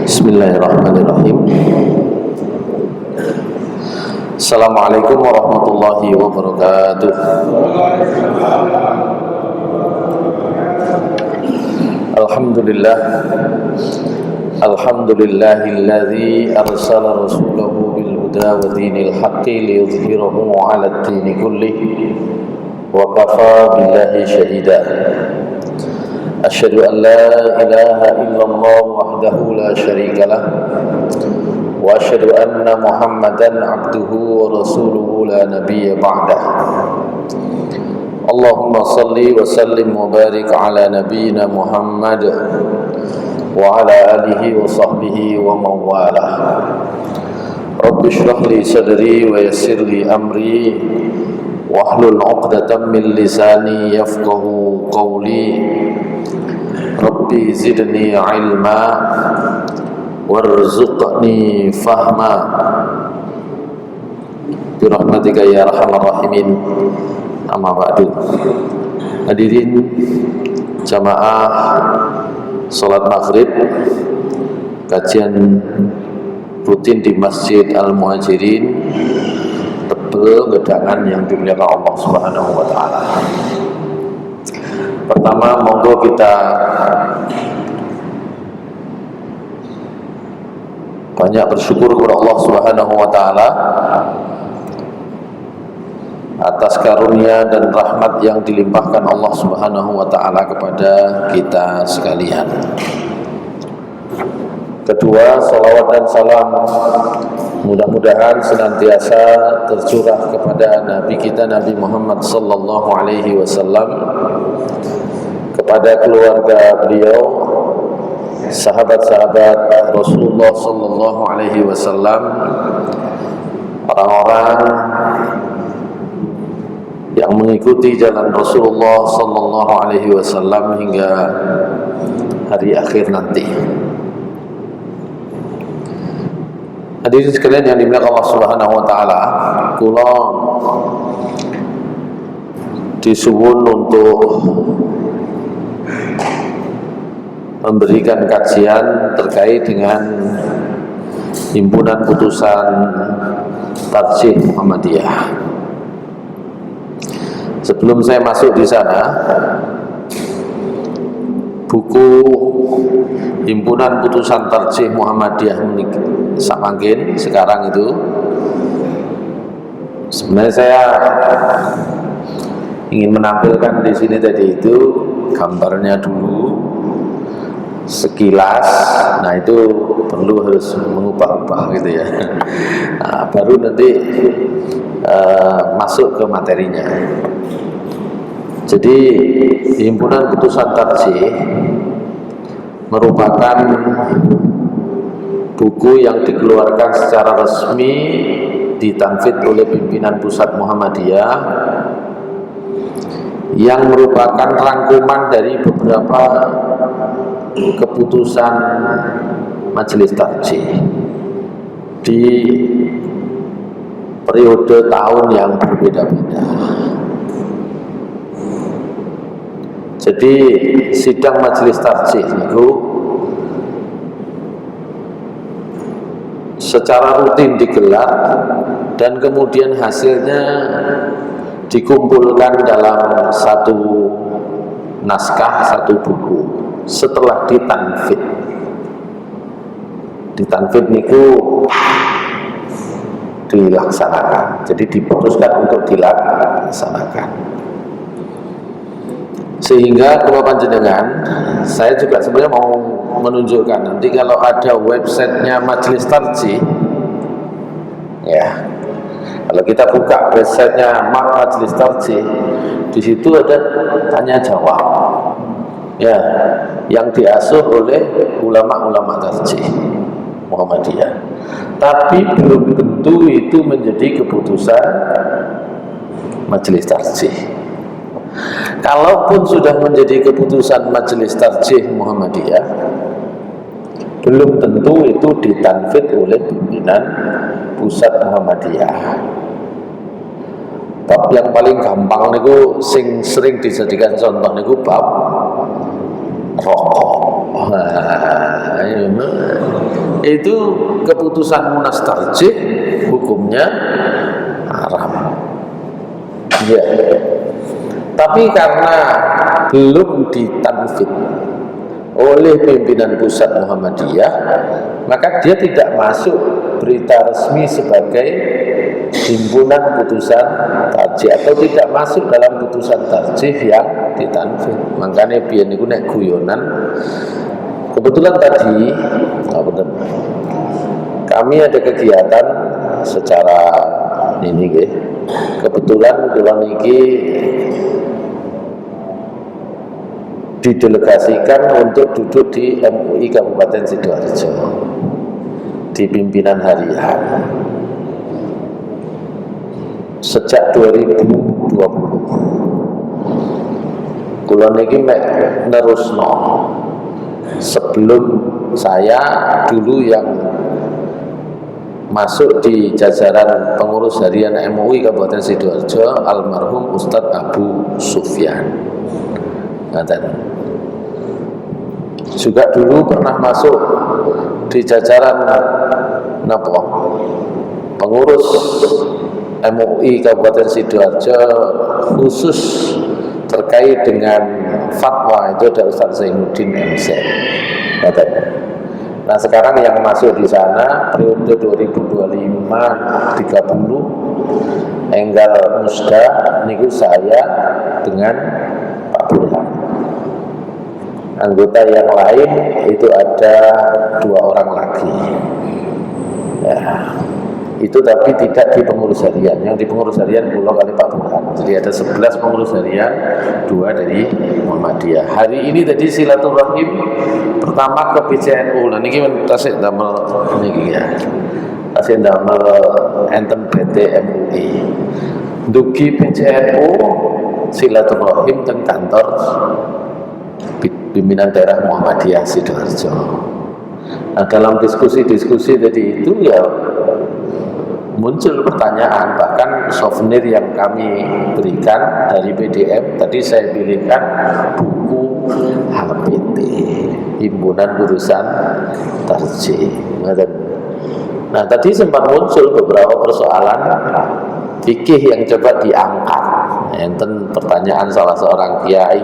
Bismillahirrahmanirrahim. Assalamualaikum warahmatullahi wabarakatuh. Alhamdulillah. Alhamdulillahilladzi arsala rasulahu bil huda wa dinil haqqi liyudhhirahu 'ala ad-dini kullihi wa kafa billahi shahida. Asyhadu an la ilaha illallah wahdahu la syarika lah wa asyhadu anna Muhammadan abduhu wa rasuluhu la nabiyya ba'dah. Allahumma salli wa sallim wa barik ala nabiyyina Muhammad wa ala alihi wa sahbihi wa mawalah. Rabbi shrah li sadri wa yassir li amri wahlul 'uqdatam min lisani yafqahu qawli. Rabbi zidni ilma warzuqni fahma birahmatika ya arhamar rahimin. Amma ba'du. Hadirin jamaah salat maghrib kajian rutin di Masjid Al-Muhajirin Tebel Gedangan yang dimuliakan Allah Subhanahu wa taala. Pertama, monggo kita banyak bersyukur kepada Allah Subhanahu wa taala atas karunia dan rahmat yang dilimpahkan Allah Subhanahu wa taala kepada kita sekalian. Kedua, salawat dan salam mudah-mudahan senantiasa tercurah kepada Nabi kita Nabi Muhammad sallallahu alaihi wasallam, kepada keluarga beliau, sahabat-sahabat Rasulullah sallallahu alaihi wasallam, orang-orang yang mengikuti jalan Rasulullah sallallahu alaihi wasallam hingga hari akhir nanti. Hadirin sekalian yang dimuliakan Allah Subhanahu wa taala, kula disuwun untuk memberikan kajian terkait dengan himpunan putusan Tarjih Muhammadiyah. Sebelum saya masuk di sana, buku himpunan putusan Tarjih Muhammadiyah samangkin sekarang itu, sebenarnya saya ingin menampilkan di sini tadi itu gambarnya dulu sekilas. Nah itu perlu harus mengubah-ubah gitu ya. Nah, baru nanti masuk ke materinya. Jadi himpunan putusan tarjih merupakan buku yang dikeluarkan secara resmi, ditanfid oleh pimpinan pusat Muhammadiyah, yang merupakan rangkuman dari beberapa keputusan majelis tarjih di periode tahun yang berbeda-beda. Jadi sidang majelis tarjih itu secara rutin digelar dan kemudian hasilnya dikumpulkan dalam satu naskah, satu buku setelah ditanfid. Ditanfid niku dilaksanakan, jadi diputuskan untuk dilaksanakan. Sehingga kalau panjenengan, saya juga sebenarnya mau menunjukkan nanti kalau ada websitenya Majelis Tarjih, ya, kalau kita buka websitenya Majelis Tarjih, di situ ada tanya jawab, ya, yang diasuh oleh ulama-ulama tarjih Muhammadiyah. Tapi belum tentu itu menjadi keputusan Majelis Tarjih. Kalaupun sudah menjadi keputusan Majelis Tarjih Muhammadiyah, belum tentu itu ditanfid oleh pimpinan pusat Muhammadiyah. Bab yang paling gampang niku sing sering dijadikan contoh niku bab rokok. itu keputusan munas tarjih hukumnya haram. Ya. Tapi karena belum ditanfid oleh pimpinan pusat Muhammadiyah, maka dia tidak masuk berita resmi sebagai himpunan putusan tarjih atau tidak masuk dalam putusan tarjih yang ditanfid. Makanya biyen niku nek guyonan, kebetulan tadi kami ada kegiatan secara ini nggih. Kebetulan kula niki didelegasikan untuk duduk di MUI Kabupaten Sidoarjo di pimpinan harian sejak 2020. Kula niki mek nerusno sebelum saya dulu yang masuk di jajaran pengurus harian MUI Kabupaten Sidoarjo, almarhum Ustadz Abu Sufyan. Juga dulu pernah masuk di jajaran pengurus MUI Kabupaten Sidoarjo khusus terkait dengan fatwa, itu ada Ustadz Zainuddin MC. Nah sekarang yang masuk di sana periode 2025-30 Enggal Musda niku saya dengan Pak Burhan. Anggota yang lain itu ada 2 orang lagi. Ya, itu tapi tidak di pengurus harian. Yang di pengurus harian Pulau kali Pak Burhan. Jadi ada 11 pengurus harian, 2 dari Muhammadiyah. Hari ini tadi silaturahim pertama ke PCNU. Nah niki tasik damel niki ya. Tasik damel enten PT MUI. Dugi PCNU silaturahim teng kantor pimpinan daerah Muhammadiyah Sidoarjo. Nah dalam diskusi-diskusi tadi itu ya muncul pertanyaan, bahkan souvenir yang kami berikan dari PDM tadi saya pilihkan buku HPT, Himpunan Putusan Tarjih. Nah tadi sempat muncul beberapa persoalan fikih yang coba diangkat. Enten pertanyaan salah seorang kiai,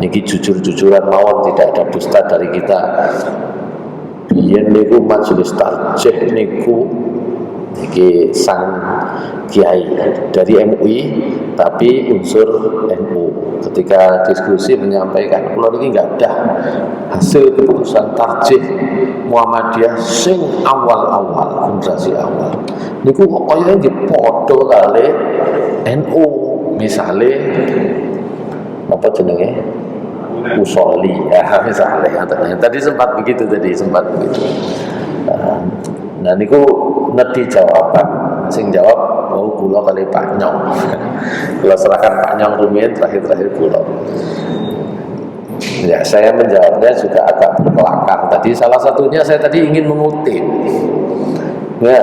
niki jujur-jujuran mawon, tidak ada dusta dari kita. Biyen niku majelis tarjih niku iki sang kiai dari MUI tapi unsur NU. Ketika diskusi menyampaikan kalau ini nggak ada hasil keputusan tarjih Muhammadiyah sing awal-awal generasi awal niku kaya nggih padha kali NU, misale apa jenenge usolli ya misalnya tadi sempat begitu. Nah niku ngerti jawaban, sing jawab mau kula kali Pak Nyong. Kula serahkan Pak Nyong rumiyin terakhir kula. Ya, saya menjawabnya juga agak berkelakar. Tadi salah satunya saya tadi ingin mengutip. Ya,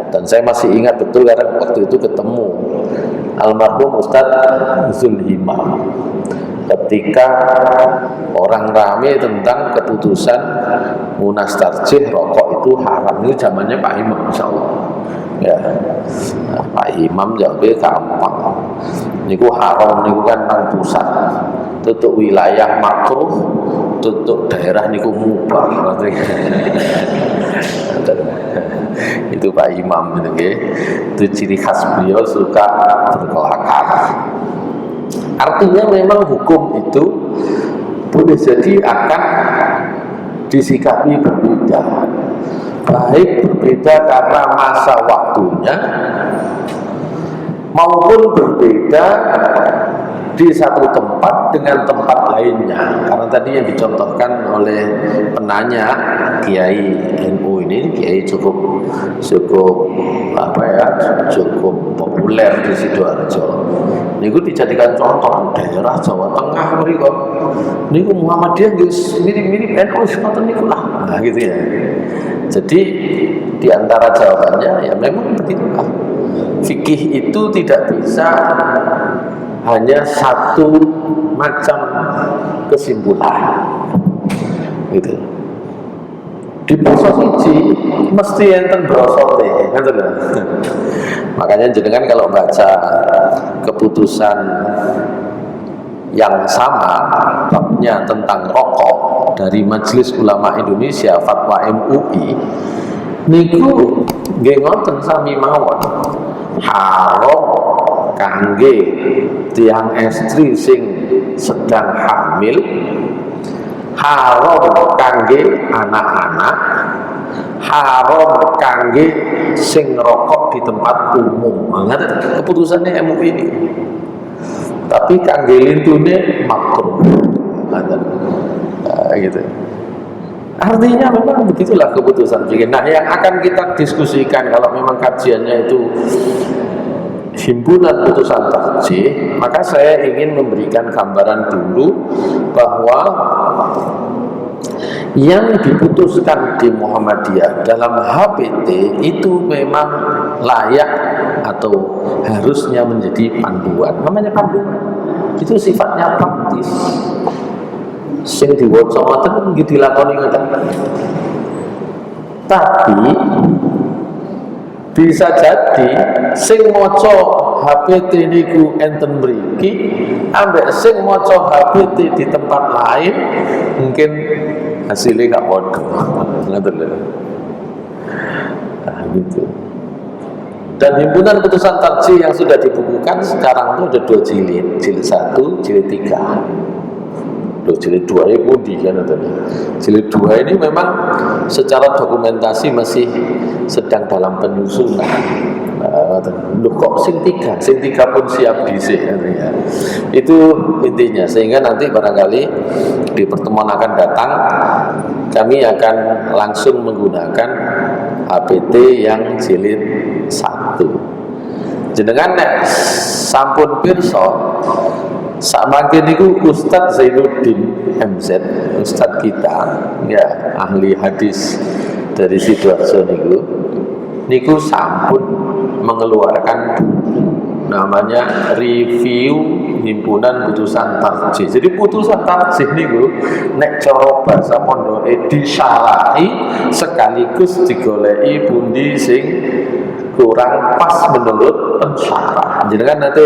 dan saya masih ingat betul karena waktu itu ketemu almarhum Ustadz Zulhimam. Ketika orang rame tentang keputusan munas tarjih rokok itu haram, itu zamannya Pak Imam, insya Allah. Ya, nah, Pak Imam jawabnya gampang. Niku haram, niku kan nang pusat. Tutup wilayah makruh, tutup daerah niku mubah. Itu Pak Imam, itu ciri khas beliau suka berkelakar. Artinya memang hukum itu boleh jadi akan disikapi berbeda, baik berbeda karena masa waktunya maupun berbeda di satu tempat dengan tempat lainnya. Karena tadi yang dicontohkan oleh penanya Kiai NU ini, Kiai cukup populer di Sidoarjo. Niku dijadikan contoh daerah Jawa Tengah mriko. Niku Muhammadiyah nggih mirip-mirip NU ngoten niku lah. Nah gitu ya. Jadi di antara jawabannya ya memang begitulah. Fikih itu tidak bisa hanya satu macam kesimpulan. Gitu. di poso siji mesti enten brosote, ngoten lho. Makanya jenengan kalau baca keputusan yang sama babnya tentang rokok dari Majelis Ulama Indonesia Fatwa MUI niku nggih ngoten sami mawon, haram kangge tiang estri sing sedang hamil, haram kangge anak-anak, haram kangge sing rokok di tempat umum. Mangat keputusannya MUI ini. Tapi kangge lintune makruh. Gitu. Artinya memang begitulah keputusan fikih. Nah, yang akan kita diskusikan kalau memang kajiannya itu himpunan putusan tarjih, maka saya ingin memberikan gambaran dulu bahwa yang diputuskan di Muhammadiyah dalam HPT itu memang layak atau harusnya menjadi panduan. Namanya panduan itu sifatnya praktis, sing diwaca ngoten nggih dilakoni ngoten. Tapi bisa jadi sing maca HPT niku enten mriki ambek sing maca HPT di tempat lain mungkin hasilnya nggak bodoh. Ngoten lho. Nah, gitu. Dan himpunan putusan tarjih yang sudah dibukukan sekarang itu ada 2 jilid, jilid 1, jilid 3. Loh, jilid 2 ini pundi kan katanya. Jilid 2 ini memang secara dokumentasi masih sedang dalam penyusunan. Loh kok sing 3 pun siap dhisik ya. Itu intinya, sehingga nanti barangkali di pertemuan akan datang kami akan langsung menggunakan HPT yang jilid 1. Jenengan nek sampun pirsa sakmangke niku Ustadz Zainuddin MZ, Ustadz kita ya, ahli hadis dari Sidoarjo niku sampun mengeluarkan namanya review himpunan putusan tarjih. Jadi putusan tarjih niku nek cara basa pondoke disyarahi sekaligus digoleki pundi sing kurang pas menurut pensyarah. Jadi kan nanti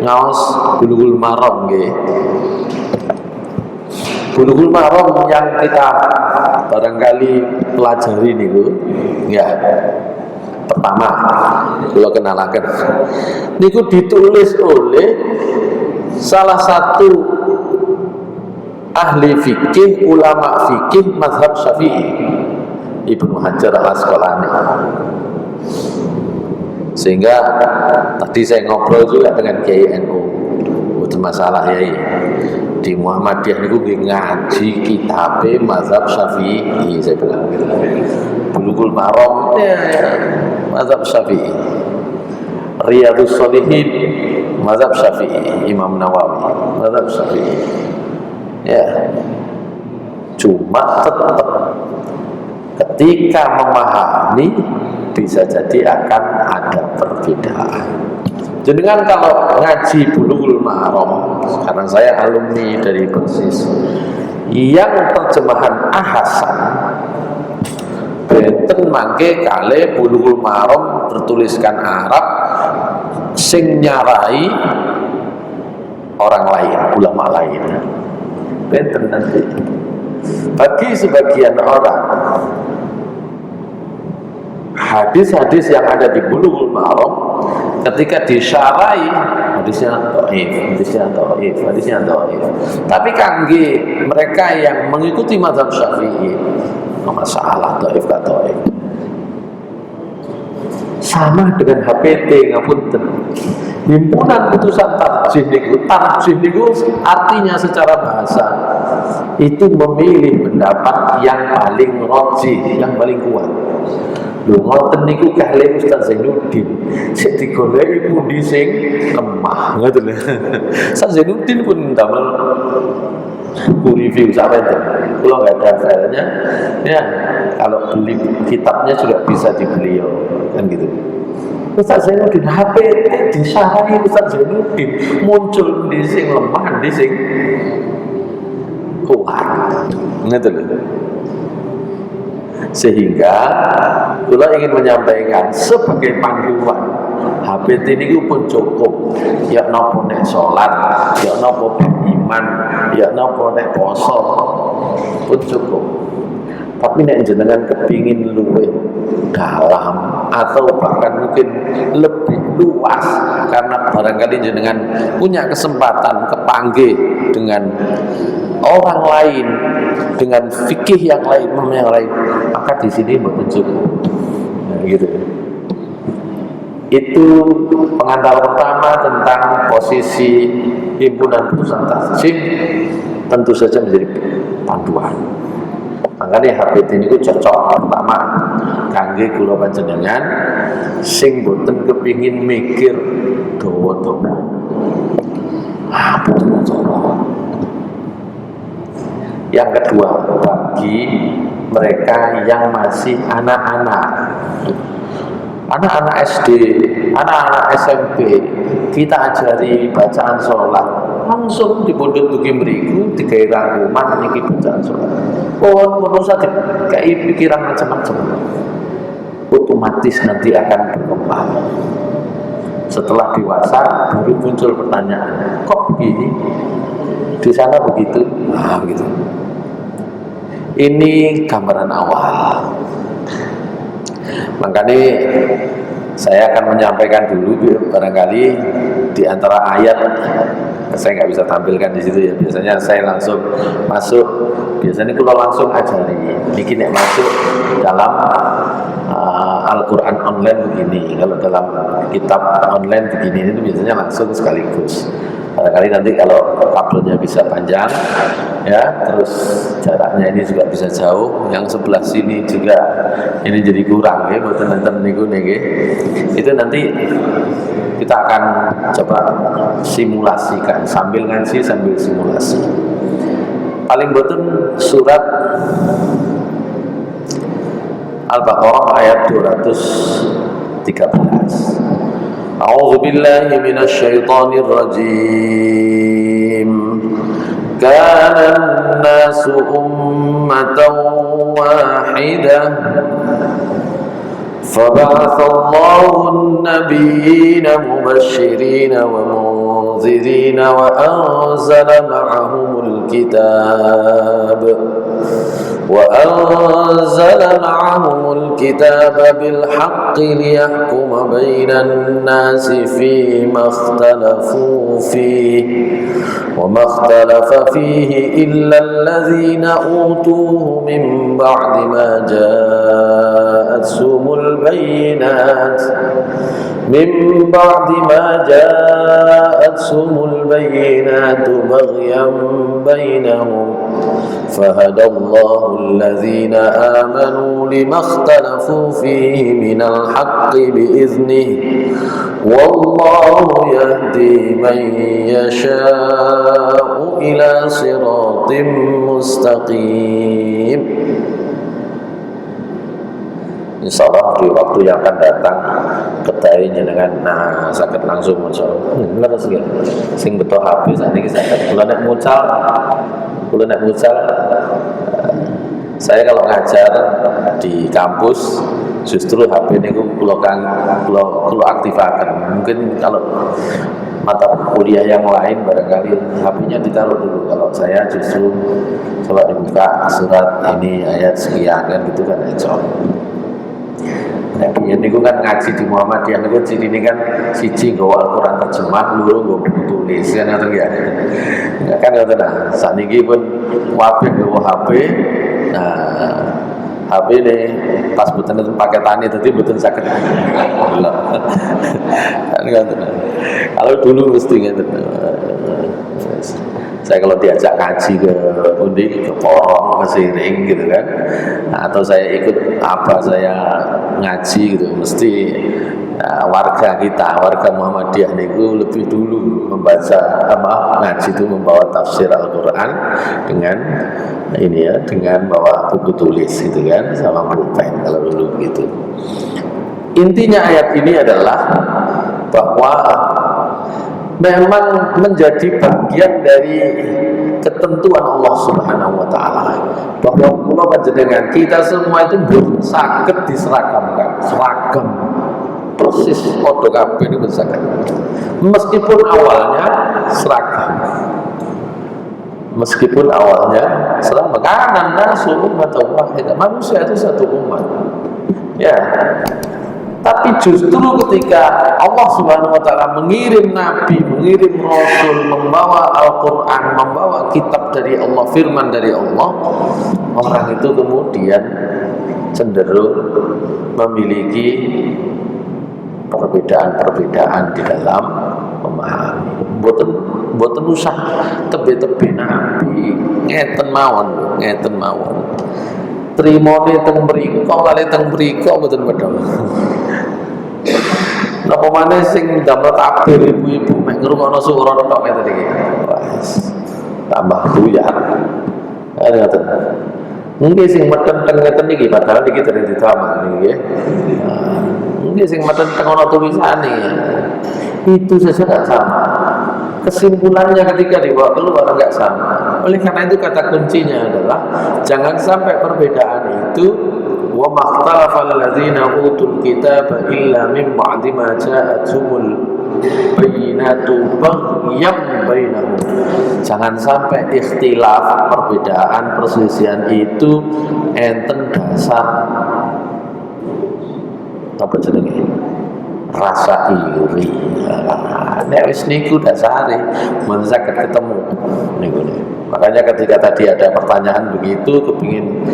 ngaos Bulughul Maram nggih. Bulughul Maram yang kita barangkali pelajari niku ya. Pertama, kalau kenalakan niku ditulis oleh salah satu ahli fikih, ulama fikih mazhab Syafi'i, Ibnu Hajar Al-Asqalani. Sehingga tadi saya ngobrol juga dengan Kiai NU, itu masalah ya, di Muhammadiyah niku ngaji kitab mazhab Syafi'i, saya bilang gitu. Bulughul Maram ya, mazhab Syafi'i, Riyadhus Shalihin mazhab Syafi'i, Imam Nawawi mazhab Syafi'i. Ya, cuma tetap ketika memahami bisa jadi akan ada perbedaan. Jadi kan kalau ngaji Bulughul Maram, karena saya alumni dari Persis, yang terjemahan Ahasan benten mangke kale Bulughul Maram bertuliskan Arab sing nyarai orang lain, ulama lain. Benten nanti. Bagi sebagian orang, hadis-hadis yang ada di Bulughul Maram ketika disyarai hadisnya dhaif. Tapi kangge mereka yang mengikuti mazhab Syafi'i, masalah dhaif ka dhaif. Sama dengan HPT ngapunten. Himpunan putusan tarjih niku artinya secara bahasa itu memilih pendapat yang paling rajih, yang paling kuat. Lho ngoten niku kalih Ustaz Zainuddin sing digoleki pundi sing lemah ngoten lho. Ustaz Zainuddin pun damel review sampai itu. Kalau nggak ada filenya ya, kalau beli kitabnya juga bisa dibeli kan gitu. Ustaz Zainuddin HPT disyarahi Ustaz Zainuddin muncul di sing lemah, di sing kuat ngoten lho. Sehingga kula ingin menyampaikan sebagai panduan HPT ini pun cukup. Ya napa nek salat, ya napa iman, ya napa nek poso pun cukup. Tapi nek jenengan kepingin luwih dalam atau bahkan mungkin lebih luas, karena barangkali jenengan punya kesempatan kepanggih dengan orang lain, dengan fikih yang lain, maka di sini mboten cukup. Nah, gitu. Itu pengantar pertama tentang posisi himpunan putusan tahsim, tentu saja menjadi panduan. Makanya HPT ini cocok pertama kangge kula panjenengan sing boten kepingin mikir dawa-dawa. Yang kedua, bagi mereka yang masih anak-anak SD, anak-anak SMP, kita ajari bacaan sholat langsung di pondok dugi mriku digawe rangkuman niki bacaan sholat. Oh, manusia kayak pikiran macam-macam. Otomatis nanti akan berkembang. Setelah dewasa baru muncul pertanyaan, kok begini? Di sana begitu? Nah, begitu. Ini gambaran awal. Makanya saya akan menyampaikan dulu barangkali di antara ayat saya nggak bisa tampilkan di situ ya. Biasanya saya langsung masuk. Biasanya kalau langsung ajari. Ini nek masuk dalam Al-Quran online begini. Kalau dalam kitab online begini itu biasanya langsung sekaligus. Barangkali nanti kalau kabelnya bisa panjang, ya, terus jaraknya ini juga bisa jauh. Yang sebelah sini juga ini jadi kurang, ya, buat teman-teman niku niki. Itu nanti kita akan coba simulasikan sambil ngaji sambil simulasi. Paling boten surat Al-Baqarah ayat 213. A'udzu billahi minasy syaithanir rajim. Kana an-nasu ummatan wahidah فبعث الله النبيين مبشرين ومنذرين وأنزل معهم الكتاب بالحق ليحكم بين الناس فيما اختلفوا فيه وما اختلف فيه إلا الذين أوتوه من بعد ما جاءتهم البينات بغيا بينهم فهدى الله الذين آمنوا لما اختلفوا فيه من الحق بإذنه والله يهدي من يشاء إلى صراط مستقيم. Insyaallah di waktu yang akan datang ketainya dengan sakit langsung muncul. Leres nggih. Sing beto HP sakniki saged. Kula nek mucal saya kalau ngajar di kampus justru HP niku kula aktifkan. Mungkin kalau mata kuliah yang lain barangkali HP-nya ditaruh dulu. Kalau saya justru coba dibuka surat ini ayat sekian kan gitu kan Tapi ini kan ngaji di Muhammadiyah niku ini kan siji nggawa Al-Qur'an terjemah, loro nggawa buku tulis kan ngoten ya. Kan ngoten nah. Saniki pun kabeh nggawa HP. Nah, HP ini pas boten paketane dadi boten saged. Kan ngoten. Kalau dulu mesti ngoten. Saya kalau diajak ngaji ke undi, ke porong, ke siring gitu kan, atau saya ikut saya ngaji gitu, mesti warga Muhammadiyah niku lebih dulu membaca ngaji itu membawa tafsir Al-Quran dengan ini ya, dengan bawa buku tulis gitu kan, sama pulpen kalau dulu gitu. Intinya ayat ini adalah bahwa memang menjadi bagian dari ketentuan Allah Subhanahu wa taala bahwa kula panjenengan kita semua itu belum saged diseragamkan, seragam persis padha kabeh niku saged. Meskipun awalnya seragam. Meskipun awalnya seragam, karena nasu umat wahidah, manusia itu satu umat. Ya. Tapi justru ketika Allah Subhanahu wa taala mengirim nabi, mengirim rasul, membawa Al-Qur'an, membawa kitab dari Allah, firman dari Allah, orang itu kemudian cenderung memiliki perbedaan-perbedaan di dalam memahami. Mboten usah tebe-tebe nabi, ngeten mawon. Trimone teng mriko kali teng mriko mboten padha. Napa maneh sing damel takbir ibu-ibu mek ngrungokno suara tok ngeten iki. Wes tambah buyar. Ngoten. Mungkin sing meten teng ngeten iki padahal iki dereng ditama niki nggih. Mungkin sing meten teng ana tulisane. Itu saja tidak sama. Kesimpulannya ketika dibawa keluar enggak sama. Oleh karena itu kata kuncinya adalah jangan sampai perbedaan itu wa makhtalafa alladzina utul kitaba illa min ba'di ma ja'atuhumul bayyinatu baghyan bainahum. Jangan sampai ikhtilaf, perbedaan, perselisihan itu enten dasar apa jenenge? Rasa iri. Nek wis niku dasare men saged ketemu niku. Makanya ketika tadi ada pertanyaan begitu kepingin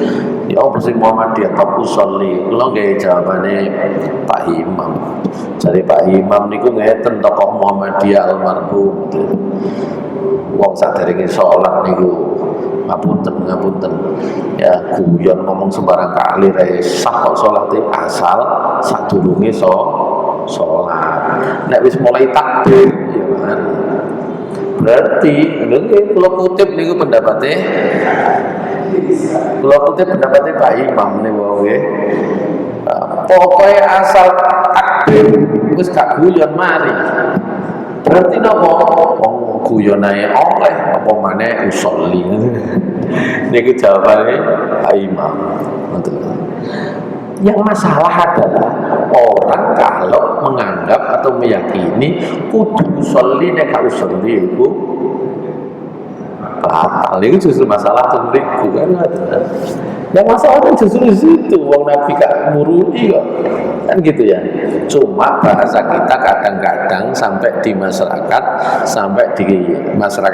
ya apa sing Muhammadiyah top usolli, kula nggih jawabane Pak Imam. Jadi Pak Imam niku ngeten tokoh Muhammadiyah almarhum. Wong saderenge salat niku ngapunten ya guyon ngomong sembarang kali re sah kok salate asal sadurunge sholat. Nek wis mulai takbir ya kan. Berarti nggih kula kutip niku pendapatnya Pak Imam niku nggih. Pokoke asal takbir wis gak guyon mari. Berarti napa? Wong guyon ae oleh apa maneh usolli. Niku jawabane Pak Imam. Yang masalah adalah orang kalau menganggap atau meyakini kudu usolli nek gak usolli itu batal. Itu justru masalah tentriku kan. Yang masalah kan justru di situ. Wong Nabi gak muruni kok. Kan gitu ya. Cuma bahasa kita kadang-kadang sampai di masyarakat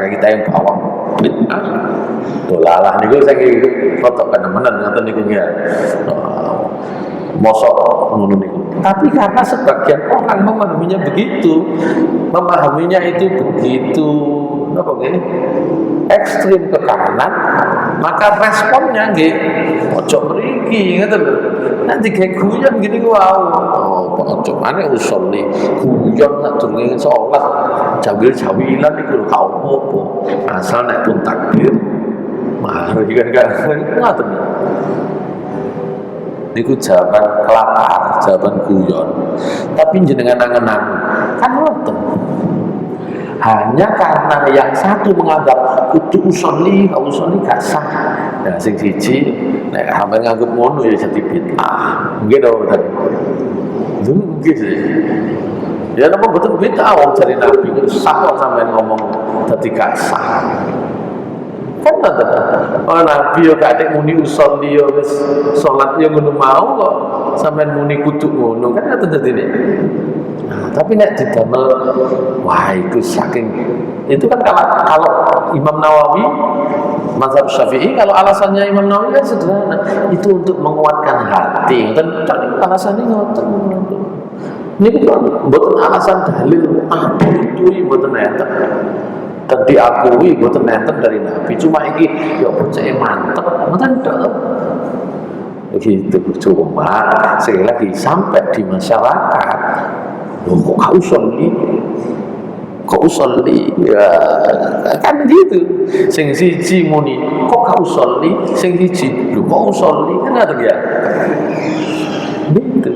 kita yang bawa bid'ah. Dolalah niku saiki foto penemenan ngoten niku ya. Mosok ngono niku. Tapi karena sebagian orang memahaminya begitu, itu begitu apa nggih? Ekstrim ke kanan, maka responnya nggih ojo mriki ngoten lho. Nanti kayak guyon gini wow. Oh, ojo maneh usolli guyon sak durunge salat jawil-jawilan iku lho gak apa-apa. Asal nek pun takbir mari kan ngoten. Niku jawaban kelakar, jawaban guyon. Tapi jenengan angen-angen kan ngoten. Hanya karena yang satu menganggap kudu usolli gak sah. Nah sing siji nek sampeyan nganggep ngono ya jadi bid'ah. Nggih to mboten. Nggih sih. Ya napa mboten bid'ah wong jare Nabi ku sah kok sampeyan ngomong dadi gak sah. Kan ngoten. Oh Nabi yo gak muni usolli yo wis salat yo ngono mau kok sampeyan muni kudu ngono kan ngoten dadine. Nah, tapi nek didamel wah itu saking itu kan kalau Imam Nawawi mazhab Syafi'i kalau alasannya Imam Nawawi kan sederhana itu untuk menguatkan hati dan alasannya ngoten. Ini kan mboten alasan dalil itu mboten enten dan diakui mboten enten dari Nabi cuma iki yo percaya mantep mboten tok. Begitu cuma sekali lagi sampai di masyarakat loh kok gak usolli ya kan gitu sing siji muni kok gak usolli sing siji lho kok usolli kan ada ya gitu.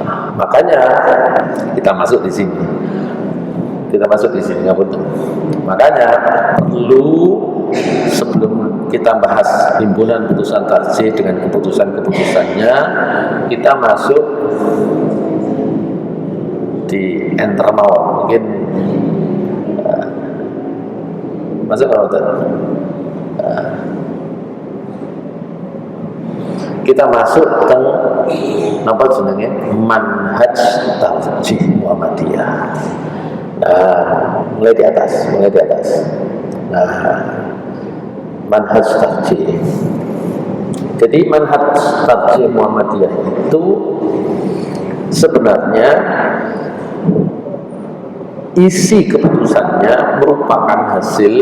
Nah, makanya kita masuk di sini kita masuk di sini ngapunten. Makanya perlu sebelum kita bahas himpunan putusan tarjih dengan keputusan-keputusannya, kita masuk di enter mawon. Mungkin masuk kalau kita masuk ke napa jenenge manhaj tarjih Muhammadiyah. Mulai di atas. Manhaj tarjih. Jadi manhaj tarjih Muhammadiyah itu sebenarnya isi keputusannya merupakan hasil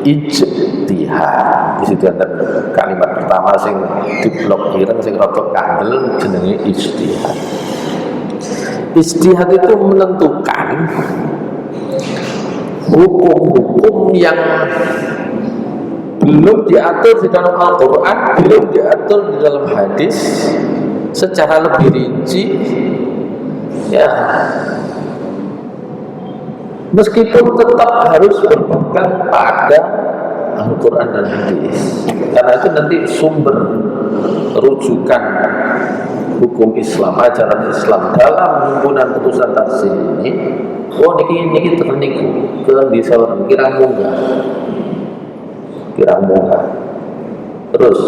ijtihad. Di situ ada kalimat pertama sing diblok ireng sing rada kandel jenenge ijtihad. Ijtihad itu menentukan hukum-hukum yang belum diatur di dalam Al-Quran, belum diatur di dalam hadis secara lebih rinci, ya. Meskipun tetap harus berpegang pada Al-Quran dan hadis, karena itu nanti sumber rujukan hukum Islam, ajaran Islam dalam himpunan putusan tarjih ini. Oh niki terniku ke di seorang kirang munggah. Terus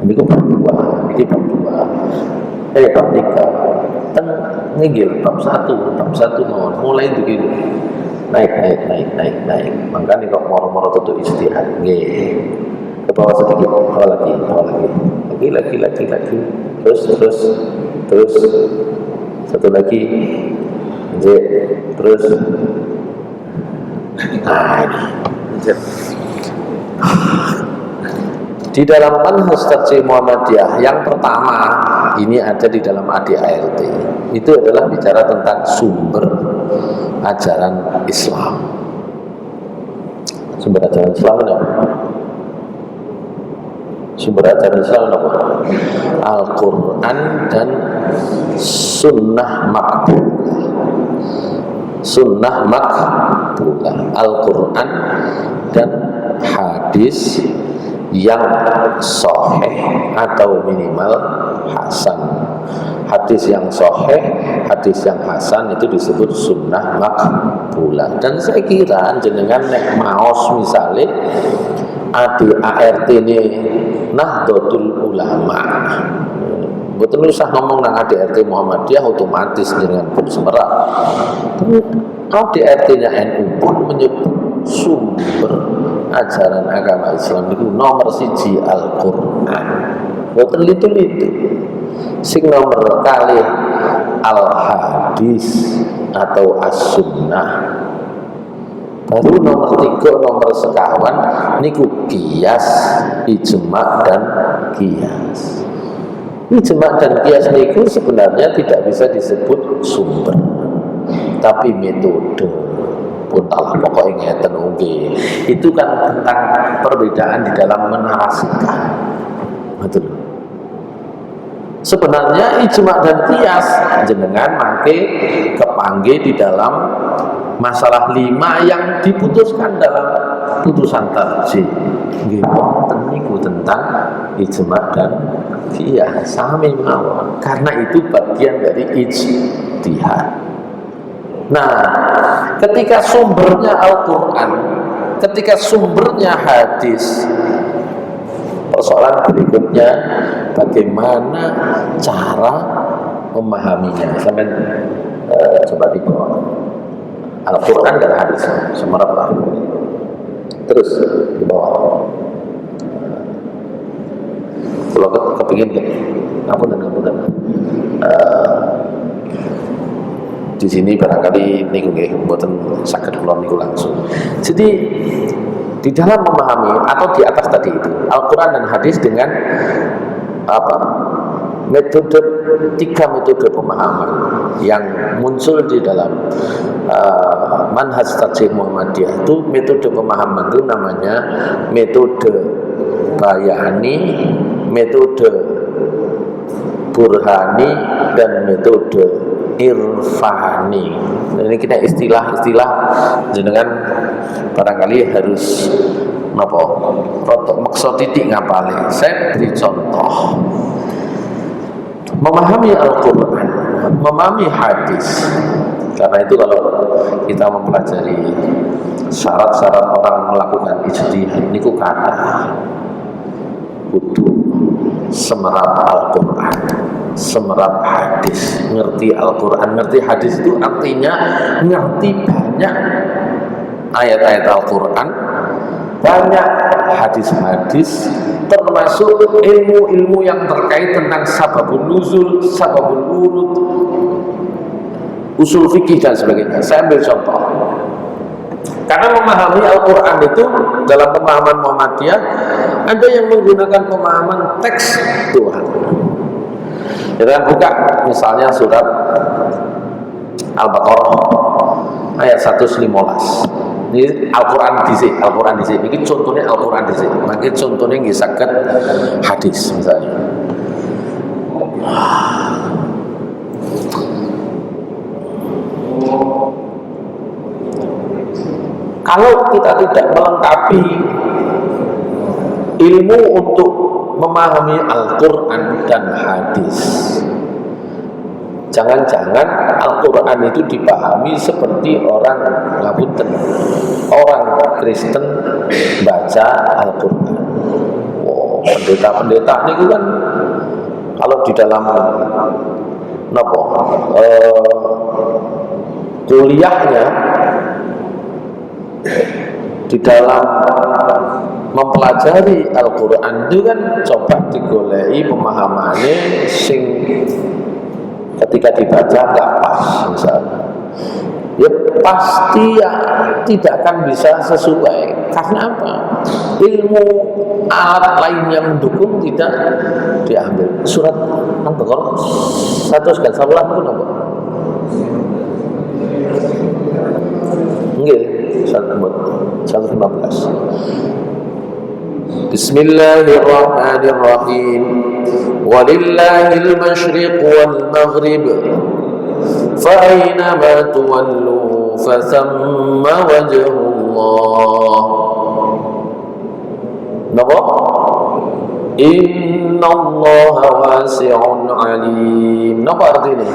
niku bab 2, niki bab 2. Bab 3. Teng nggih bab 1 mawon. Mulai begitu. Naik. Makanya kok moro-moro tutu ijtihad. Nggih. Ke bawah sedikit, bawah lagi. Lagi. Terus. Satu lagi. Terus. Di dalam manhaj tarjih Muhammadiyah yang pertama ini ada di dalam ADART. Itu adalah bicara tentang sumber ajaran Islam. Sumber ajaran Islam apa? Sumber ajaran Islam apa? Al-Quran dan Sunnah makbulah. Al-Quran dan hadis yang sahih atau minimal hasan. Hadis yang sahih, hadis yang hasan itu disebut sunnah makbulah. Dan saya kira jenengan nek maos misalnya ADART ini Nahdlatul Ulama, betul usah ngomong nang ADART Muhammadiyah otomatis jenengan pun semerap. ADART-nya NU pun menyebut sumber ajaran agama Islam itu nomor 1 Al-Quran. Boten litu-litu. Sing nomor kali Al-Hadis atau As-Sunnah. Baru nomor 3, nomor sekawan niku qiyas, ijma' dan qiyas. Ijma' dan qiyas niku sebenarnya tidak bisa disebut sumber, tapi metode. Puntalah pokoknya ngeten nggih. Itu kan tentang perbedaan di dalam menarasikan. Betul. Sebenarnya ijma' dan qiyas jenengan mangke kepanggih di dalam masalah 5 yang diputuskan dalam putusan tarjih. Nggih wonten niku tentang ijma' dan qiyas sami mawon. Karena itu bagian dari ijtihad. Nah, ketika sumbernya Al-Quran, ketika sumbernya hadis, persoalan berikutnya bagaimana cara memahaminya. Sampai coba di bawah Al-Quran dan hadis semerap lah. Terus di bawah kalau kepingin ampun. Di sini barangkali niku nggih mboten saged kula niku langsung. Jadi di dalam memahami atau di atas tadi itu Al-Quran dan hadis dengan metode 3 metode pemahaman yang muncul di dalam manhaj tarjih Muhammadiyah itu metode pemahaman itu namanya metode bayani, metode burhani dan metode irfani. Ini kita istilah-istilah jenengan barangkali harus napa? Rotok maksud titik ngapale. Saya beri contoh. Memahami Al-Qur'an, memahami hadis. Karena itu kalau kita mempelajari syarat-syarat orang melakukan ijtihad niku kata kudu semerap Al-Qur'an, semerap hadis. Ngerti Al-Qur'an, ngerti hadis itu artinya ngerti banyak ayat-ayat Al-Qur'an, banyak hadis-hadis, termasuk ilmu-ilmu yang terkait tentang sababun nuzul, sababul wurud, usul fikih dan sebagainya. Saya ambil contoh. Karena memahami Al-Quran itu dalam pemahaman Muhammadiyah ada yang menggunakan pemahaman teks Tuhan. Kita buka misalnya surat Al-Baqarah ayat 115. Ini Al-Quran dhisik, Al-Quran dhisik. Ini contohnya Al-Quran dhisik. Mangke contohnya nggih saged hadis misalnya. Kalau kita tidak melengkapi ilmu untuk memahami Al-Quran dan hadis, jangan-jangan Al-Quran itu dipahami seperti orang Kristen baca Al-Quran. Wow, pendeta-pendeta ini kan kalau di dalam kuliahnya, di dalam mempelajari Al-Quran itu kan coba digolei pemahamannya sing ketika dibaca nggak pas misalnya, ya pasti ya tidak akan bisa sesuai. Karena apa? Ilmu alat lain yang mendukung tidak diambil. Surat Al-Baqarah 111 itu nomor nggih 115. Bismillahirrahmanirrahim. Walillahil masyriq wal maghrib. Fa aina ma tuwallu fa thamma wajhullah. Napa? Innallaha wasi'un alim. Napa artinya?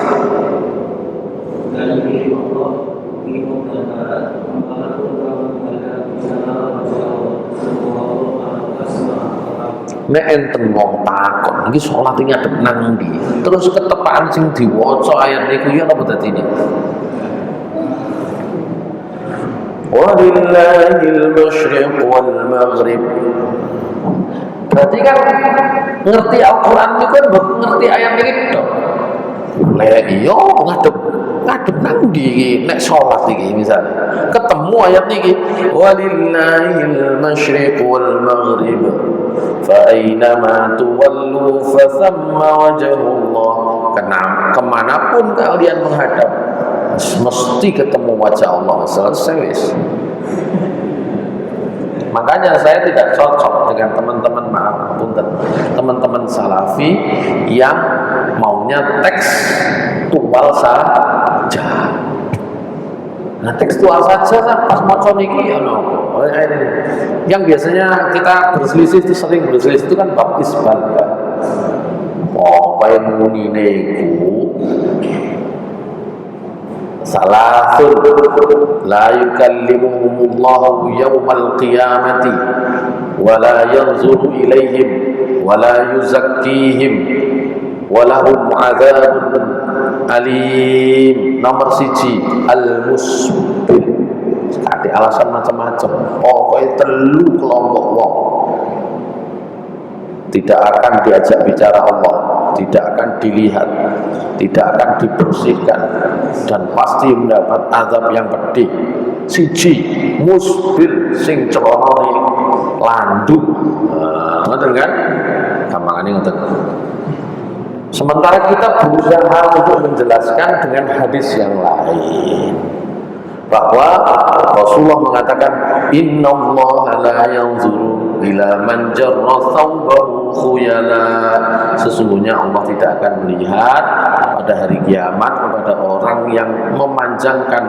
Nek enten wong takon iki salat iki ngadep nang ndi, terus ketepaan sing diwaca ayat niku ya apa dadine? Walillahil masyriq wal maghrib. Berarti kan ngerti Al-Qur'an niku kan ngerti ayat niki tok. Lah iya ngadep nang ndi iki nek salat iki misalnya. Ketemu ayat niki walillahil masyriq wal maghrib. Fa aina tuwallu fa thamma wajhullah. Kemanapun kalian menghadap mesti ketemu wajah Allah. Selesai wis. Makanya saya tidak cocok dengan teman-teman salafi yang maunya tekstual saja. Nah, tekstual saja kan pas maca niki yang biasanya kita berselisih itu sering berselisih itu kan bab isbal ya. Pokoke munine iku salasun la yukallimuhumullahu yawmal qiyamati wa la yanzuru ilaihim wa la yuzakkihim wa lahum adzabun alim. Nomor 1 al-musbil. Sekali alasan macam-macam. Pokoknya telu kelompok wong tidak akan diajak bicara Allah, tidak akan dilihat, tidak akan dibersihkan, dan pasti mendapat azab yang pedih. 1 musbil sing celonone landuk. Ngoten kan? Gampangane ngoten. Sementara kita berusaha untuk menjelaskan dengan hadis yang lain bahwa Rasulullah mengatakan innallaha la yanzuru ila man jarra thawbahu khuyala, sesungguhnya Allah tidak akan melihat pada hari kiamat kepada orang yang memanjangkan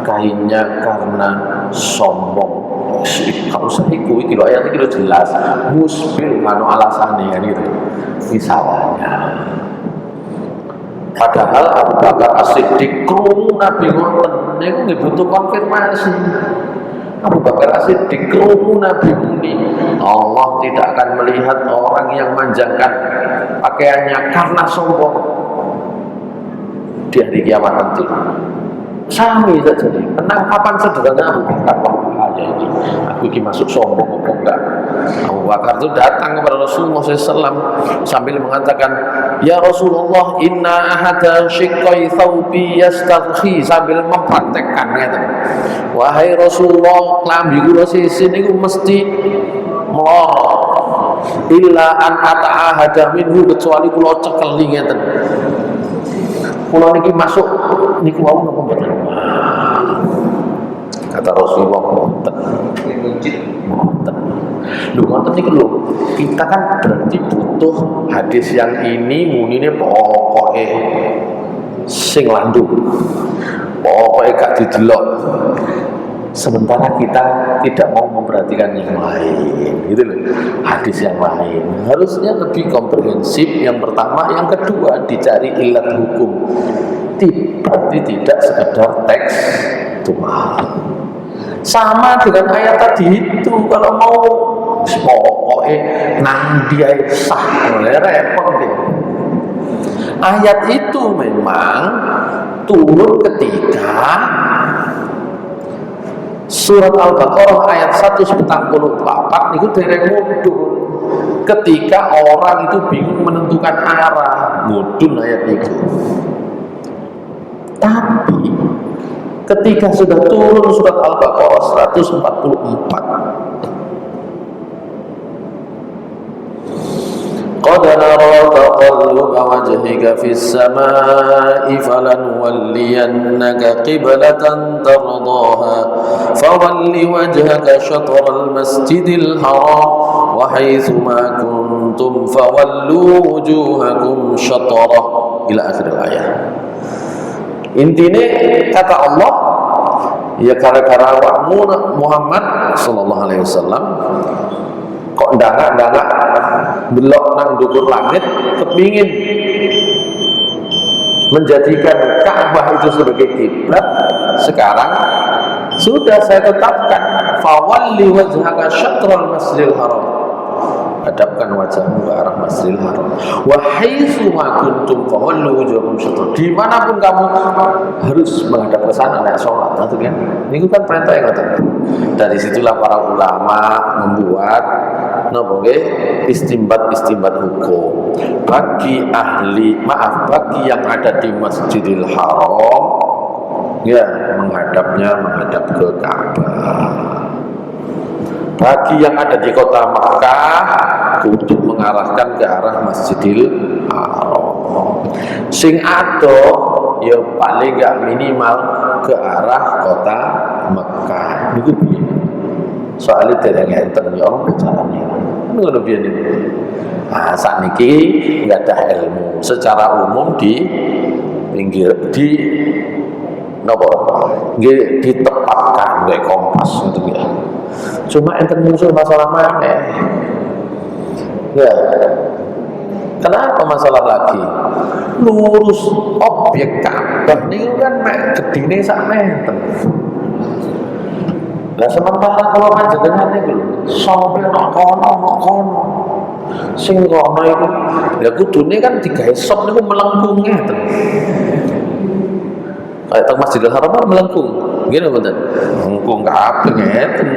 kainnya karena sombong. Kalau usah iku iki lho ayat iki lho jelas musbil mano alasane kan itu misalnya. Padahal Abu Bakar As-Siddiq krungu Nabi ngoten niku nggih butuh konfirmasi. Abu Bakar As-Siddiq krungu Nabi muni Allah tidak akan melihat orang yang manjangkan pakaiannya karena sombong di hari kiamat nanti. Sami saja nih, penangkapan sederhana Abu Bakar. Ya ini, aku ini masuk sombong apa enggak? Abu Bakar itu datang kepada Rasulullah SAW sambil mengatakan, ya Rasulullah, inna ahada syiqqai thawbi yastarhi, sambil mempraktekkannya. Wahai Rasulullah, klambi kula sisi niku mesti melorot. Illa an ata'ahada minhu, kecuali kula cekeli ngeten. Kula niki masuk niku wau napa mboten? Kata Rasulullah mboten. Lho ngoten niku lho. Kita kan berarti butuh hadis yang ini munine pokoke sing landu. Pokoke gak didelok. Sementara kita tidak mau memperhatikan yang lain, gitu loh. Hadis yang lain harusnya lebih komprehensif. Yang pertama, yang kedua dicari ilat hukum. Berarti tidak sekedar teks Tuhan. Sama dengan ayat tadi itu, kalau mau pokoknya nang dia sah, oleh repot deh. Ayat itu memang turun ketika Surat Al-Baqarah ayat 144 itu dereng mudun. Ketika orang itu bingung menentukan arah, mudun ayat itu. Tapi ketika sudah turun surat Al-Baqarah 144, Qad nara taqalluba wajhika fis samaa'i falanuwalliyannaka qiblatan tardaha fawalli wajhaka syatral masjidil haram wa haitsu ma kuntum fawallu wujuhakum syatrah ila akhir ayat. Intine kata Allah, ya gara-gara awakmu Muhammad sallallahu alaihi wasallam kok ndangak-ndangak belok nang dhuwur langit kepingin menjadikan Ka'bah itu sebagai kiblat. Sekarang sudah saya tetapkan fawalli wajhaka syatral masjidil haram, hadapkan wajahmu ke arah Masjidil Haram. Wa haitsu ma kuntum fawallu wujuhakum syatr. Dimanapun kamu harus menghadap ke sana nek salat, itu kan. Niku kan perintah yang ngoten. Dari situlah para ulama membuat napa nggih istimbat hukum. Bagi bagi yang ada di Masjidil Haram, ya menghadap ke Ka'bah. Bagi yang ada di kota Makkah untuk mengarahkan ke arah Masjidil Haram. Sing ado ya paling gak minimal ke arah kota Makkah. Niku piye? Soalnya dereng enten ya orang carane. Ngono piye niku? Ah sakniki enggak ada ilmu secara umum di pinggir di napa? Nggih ditepatkan oleh Kompas gitu ya. Cuma enten muncul masalah mana? Ya, kenapa masalah lagi? Lurus objek Ka'bah ini kan mek gedine sak menten. Lah sementara kalau panjenengan niku sampe nang kono. Sing kono iku ya kudune kan digawe sop niku melengkung ngeten. Kayak teng Masjidil Haram melengkung. Gini mboten. Melengkung kabeh ngeten.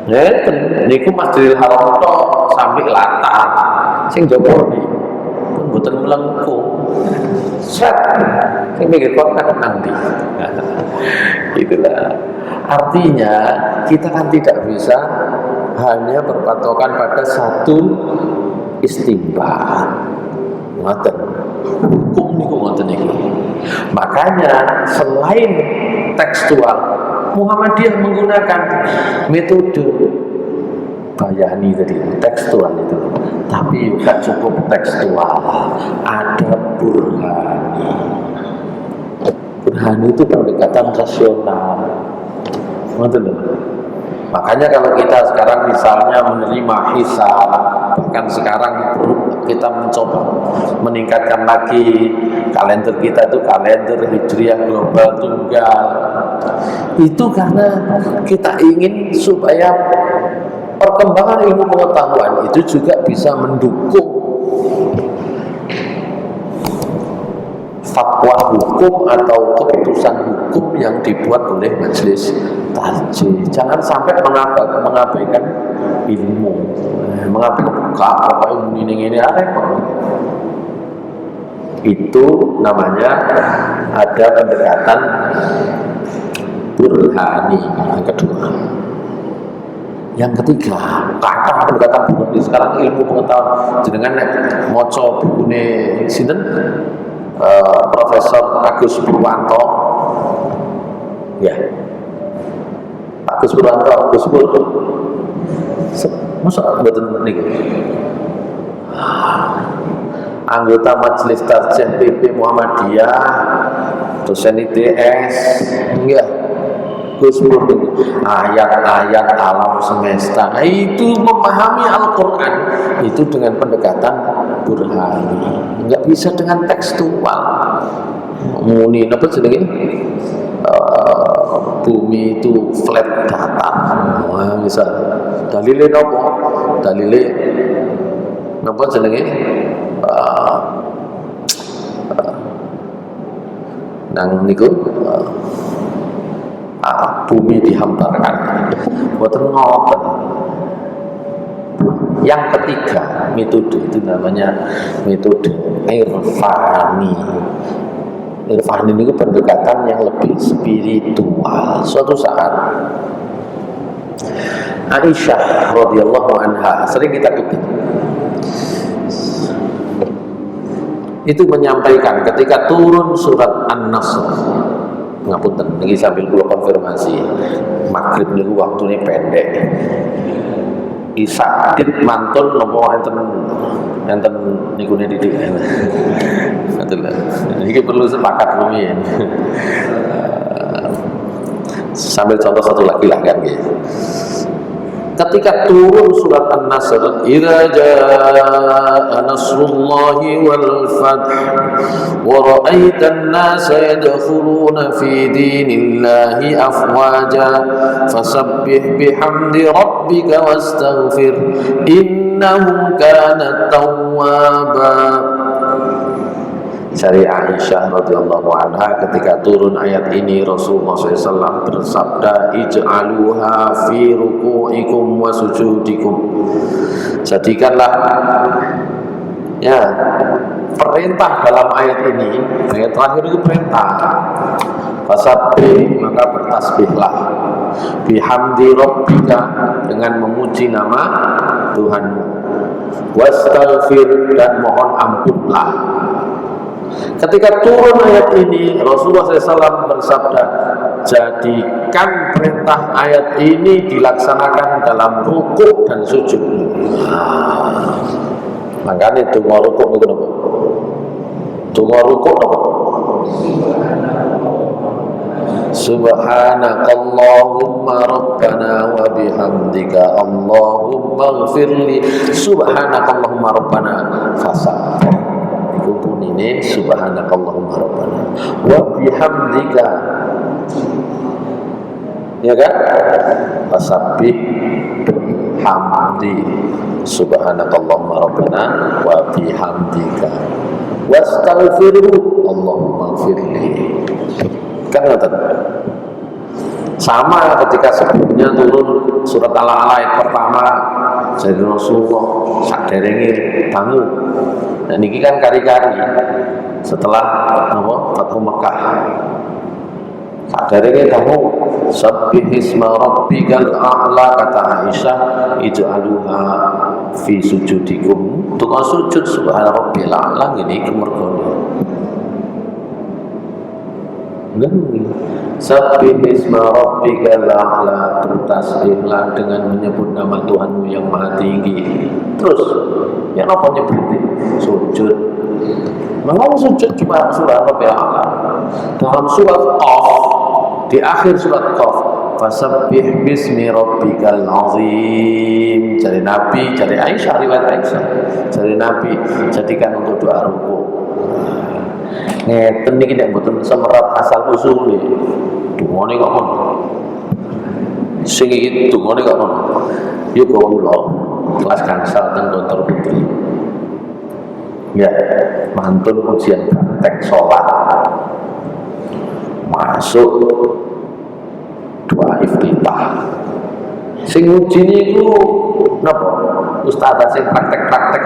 Ngeten niku Masjidil Haram tok sampai latar. Sing jaba iki mboten melengkung. Set sing mikir kok nang ndi. Itulah. Artinya kita kan tidak bisa hanya berpatokan pada satu istimbat. Ngoten. Hukum niku ngoten iki. Makanya selain tekstual, Muhammadiyah menggunakan metode bayani tadi, tekstual itu. Tapi juga cukup tekstual, ada burhani. Burhani itu pendekatan rasional. Makanya kalau kita sekarang misalnya menerima hisab, bahkan sekarang kita mencoba meningkatkan lagi kalender kita itu kalender hijriah global tunggal, itu karena kita ingin supaya perkembangan ilmu pengetahuan itu juga bisa mendukung fatwa hukum atau keputusan hukum yang dibuat oleh majelis tarjih. Jangan sampai mengabaikan ilmu, mengabaikan apa ini repot. Itu namanya ada pendekatan burhani. Yang kedua, yang ketiga, kata pendekatan burhani sekarang ilmu pengetahuan. Jenengan moco bukune sinten? Profesor Agus Purwanto, ya, Agus Purwanto, Agus Purwanto, masa betul nih, anggota Majelis Tarjih PP Muhammadiyah, dosen ITS, enggak, Gus Purwanto, ayat-ayat alam semesta, itu memahami Al-Quran itu dengan pendekatan burhani, nggak bisa dengan tekstual. Muni apa jenenge? Bumi itu flat datar. Wah, bisa. Dalile nopo? Dalile nopo jenenge? Nang niku bumi dihamparkan. Boten ngoten. Yang ketiga, metode itu namanya metode irfani. Irfani ini pendekatan yang lebih spiritual. Suatu saat Aisyah radhiyallahu anha, sering kita kutip, itu menyampaikan ketika turun surat An-Nasr, ngapunten niki sambil kula konfirmasi, maghrib niku waktune pendek. Isa dit mantun nopo enten nikune didik. Betul. Iki perlu sepakat rumiyin. Sambil contoh satu lagi lah kan gitu. Ketika turun surat An-Nasr, idza jaa nasrullahi wal fath wa ra'aitan nasa yadkhuluna fi dinillahi afwaja fasabbih bihamdi rabbika wastaghfir innahu kana tawwaba. Dari Aisyah radhiyallahu anha, ketika turun ayat ini Rasulullah SAW bersabda, ij'aluha fi ruku'ikum wa sujudikum. Jadikanlah ya perintah dalam ayat ini, ayat terakhir itu perintah. Fasabbih, maka bertasbihlah, bihamdi rabbika, dengan memuji nama Tuhanmu, wastaghfir, dan mohon ampunlah. Ketika turun ayat ini, Rasulullah SAW bersabda, jadikan perintah ayat ini dilaksanakan dalam rukuk dan sujud. Makanya donga rukuk itu apa? Donga rukuk apa? Subhanakallahumma rabbana wa bihamdika Allahumma ighfirli. Subhanakallahumma rabbana fasabbih. Pun ini subhanakallahumma rabbana wa bihamdika, ya kan? Fasabbih bihamdi subhanakallahumma rabbana wa bihamdika wastaghfirhu Allahumma ighfirli. Kan ngoten. Sama ketika sebelumnya turun surat Al-A'la ayat pertama, jadi Rasulullah saderenge bangun. Dan ini kan kari-kari setelah Fathu Makkah. Saderenge kamu sabbih isma rabbikal a'la, kata Aisyah, ij'aluha fi sujudikum. Tukang sujud subhana rabbil a'la ini kemergone. Sabbih isma rabbikal a'la, bertasbihlah dengan menyebut nama Tuhanmu yang maha tinggi. Terus Ya napa nyebriti sujud. Memang sujud cuma surah Rabbil A'la. Dalam surat Qaf, di akhir surat Qaf, fasabbih bismi rabbikal azim. Jadi Nabi, jadi Aisyah, riwayat Aisyah, jadi Nabi jadikan untuk doa ruku. Ngeten niki nek mboten semerap asal usule. Dungane kok ngono. Sing iki dungane kok ngono. Yo kula kelas gangsal teng Gontor Putri. Ya, mantun ujian praktek sholat. Masuk doa iftitah. Sing uji niku napa? Ustazah sing praktek-praktek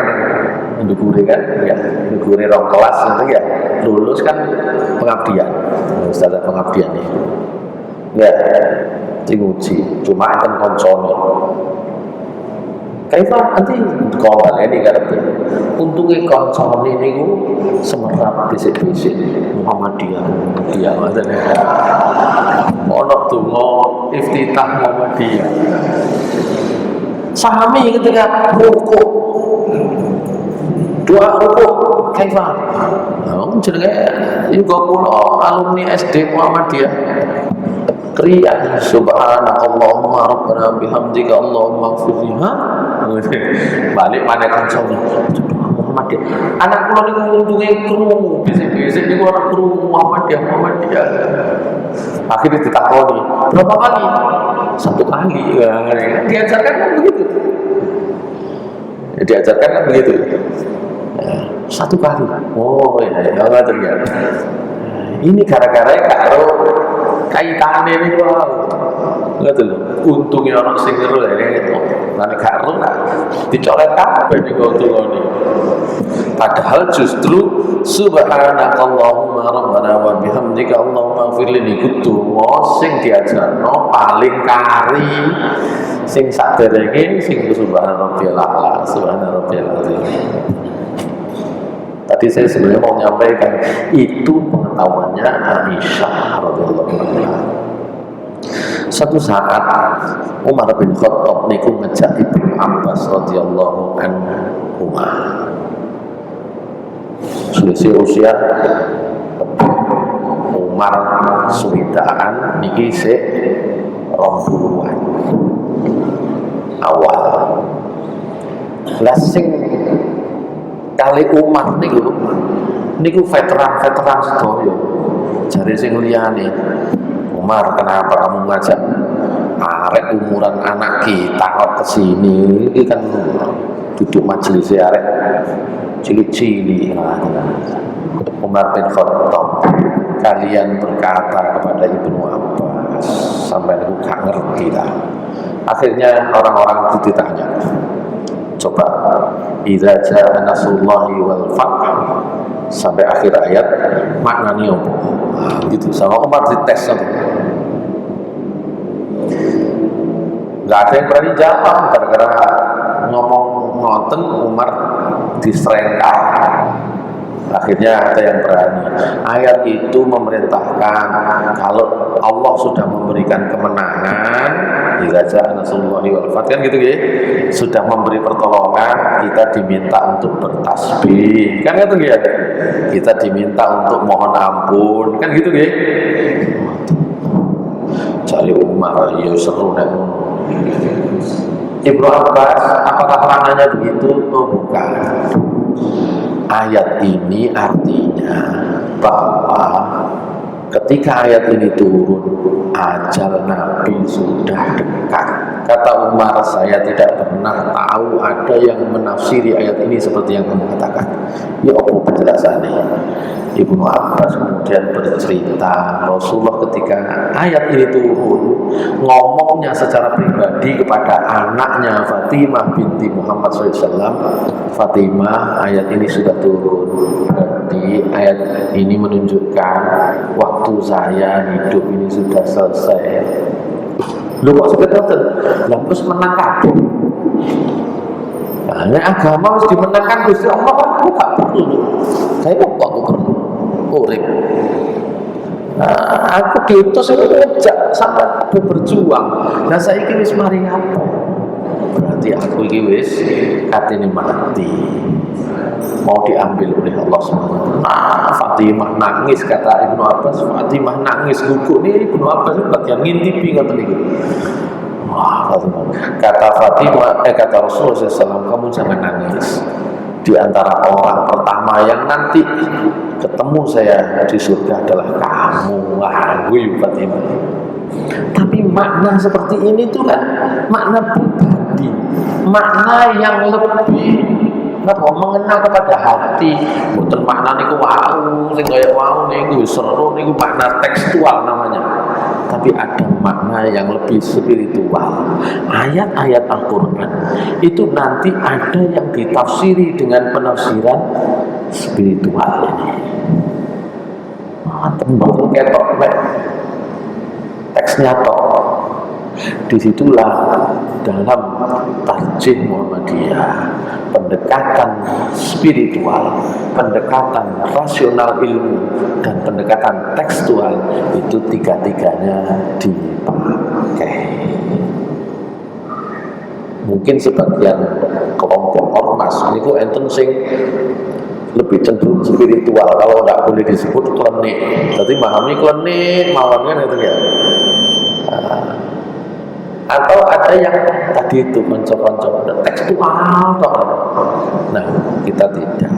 ndukure kan, ya, ndukure rong kelas ngono ya. Lulus kan pengabdian. Ustazah pengabdian nih. Ya, sing uji cuma enten koncone. Kaifa nanti kalau ini karepe untunge koncone niku semerap bisik-bisik Muhammadiyah ngoten ya. Ono donga iftitah Muhammadiyah. Sami ketika rukuk. Doa rukuk kaifa. Nah, jenenge juga kula alumni SD Muhammadiyah. Kriya subhanallahumma rabbana bihamdika allahumma ighfirli. Balik mana kancane Muhammadiyah. Anak kula niku untunge krungu bisik-bisik niku ora krungu Muhammadiyah. Akhirnya ditakoni, berapa kali? 1 kali. Diajarkan kan begitu. Diajarkan kan begitu. 1 kali. Oh ya, enggak terlihat. Ini gara-gara karo kaitane niku ngoten lho. Untunge ana sing ngeru itu. Lan karo dicolek kabeh niku untungane. Padahal justru subhanakallahumma rabbana wa bihamdika allahumma ighfirli niku donga sing diajarno paling kari. Sing saderenge sing subhanarabbiyal a'la, subhanarabbiyal azim. Tadi saya sebenarnya mau menyampaikan itu pengetahuannya Aisyah radhiyallahu anha. Suatu saat Umar bin Khattab niku ngejak Ibnu Abbas radhiyallahu anhu. Selisih usia Umar suwidaan niki sik 20-an awal. Lah sing kali Umar niku veteran sedoyo. Jare sing liyane, Umar, kenapa kamu ngajak arek umuran anak kita kok kesini? Ini kan duduk majelis arek cilik-cilik. Umar bin Khattab, kalian berkata kepada Ibnu Abbas, sampai niku gak ngerti lah. Akhirnya orang-orang itu ditanya, coba idza jaa nasrullahi wal fath sampai akhir ayat maknanya apa? Gitu sama Umar dites sama. Enggak ada yang berani jawab gara-gara ngomong ngoten Umar diserengkal. Akhirnya ada yang berani. Ayat itu memerintahkan kalau Allah sudah memberikan kemenangan, idza jaa nasrullahi wal fath kan gitu ya. Sudah memberi pertolongan, kita diminta untuk bertasbih. Kan gitu ya. Kita diminta untuk mohon ampun, kan gitu ya. Cari Umar, ya seru nek ngono. Ibnu Abbas, apakah maknanya begitu? Oh, bukan. Ayat ini artinya bahwa ketika ayat ini turun, ajal Nabi sudah dekat. Kata Umar, saya tidak pernah tahu ada yang menafsiri ayat ini seperti yang kamu katakan. Ya apa penjelasannya? Ibnu Abbas kemudian bercerita, Rasulullah ketika ayat ini turun, ngomongnya secara pribadi kepada anaknya Fatimah binti Muhammad SAW. Fatimah, ayat ini sudah turun. Berarti ayat ini menunjukkan waktu saya hidup ini sudah selesai. Lu kok seperti itu? Terus menang kabeh. Nah, agama harus dimenangkan Gusti Allah kan aku gak perlu. Saya kok aku perlu urip. Nah, aku diutus itu ngejak sama aku berjuang. Nah, saya ini wis mari apa? Berarti aku ini wis katene mati. mau diambil oleh Allah SWT. Nah, Fatimah nangis, kata Ibnu Abbas. Fatimah nangis, gugur nih Ibnu Abbas bagian ngintipi kata niku. Wah, Fatimah. Kata Fatimah, kata Rasulullah SAW, kamu jangan nangis. Di antara orang pertama yang nanti ketemu saya di surga adalah kamu. Wah, gue Fatimah. Tapi makna seperti ini tuh kan makna pribadi, makna yang lebih mengenal kepada hati. Bukan makna niku wau, sing kaya wau niku seru niku makna tekstual namanya. Tapi ada makna yang lebih spiritual. Ayat-ayat Al-Quran itu nanti ada yang ditafsiri dengan penafsiran spiritual ini. Betul ketok teksnya toh. Disitulah dalam tarjih Muhammadiyah, pendekatan spiritual, pendekatan rasional ilmu, dan pendekatan tekstual itu tiga-tiganya dipakai. Mungkin sebagian kelompok ormas itu enten sing lebih cenderung spiritual, kalau nggak boleh disebut klenik. Jadi memahami klenik mawonnya itu ya. Atau ada yang tadi itu konco-konco tekstual toh. Nah, kita tidak.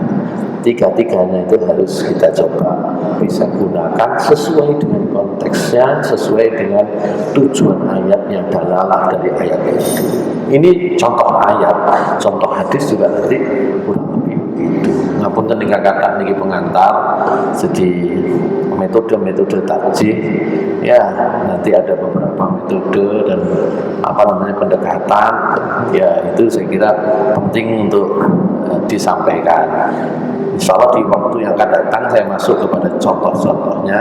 Tiga-tiganya itu harus kita coba bisa gunakan sesuai dengan konteksnya, sesuai dengan tujuan ayatnya, dalalah dari ayat itu. Ini contoh ayat, contoh hadis juga nanti kurang lebih begitu. Ngapunten tinggal kata niki pengantar, jadi metode-metode tarjih ya nanti ada beberapa metode dan pendekatan ya itu saya kira penting untuk disampaikan. Insya Allah di waktu yang akan datang saya masuk kepada contoh-contohnya.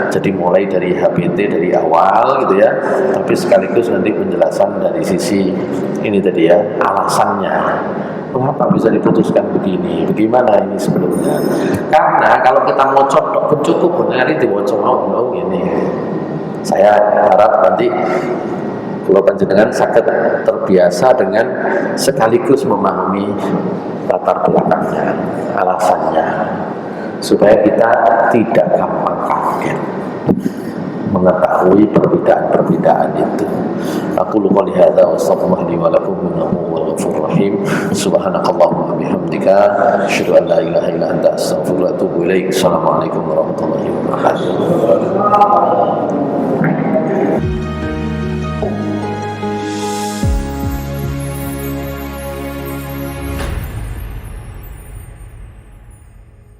Jadi mulai dari HBT dari awal gitu ya, tapi sekaligus nanti penjelasan dari sisi ini tadi ya, alasannya mengapa bisa diputuskan begini, bagaimana ini sebelumnya. Karena kalau kita mau contoh cukup benar itu mau ini. Saya harap nanti kalau panjenengan sakit terbiasa dengan sekaligus memahami latar belakangnya, alasannya, supaya kita tidak gampang kaget mengetahui perbedaan-perbedaan itu. Aku qouli hadza wa astaghfirullaha li wa lakum innahu huwal ghafurur rahim. Subhanakallahumma wa bihamdika asyhadu an la ilaha illa anta astaghfiruka wa atubu ilaik. Assalamualaikum warahmatullahi wabarakatuh.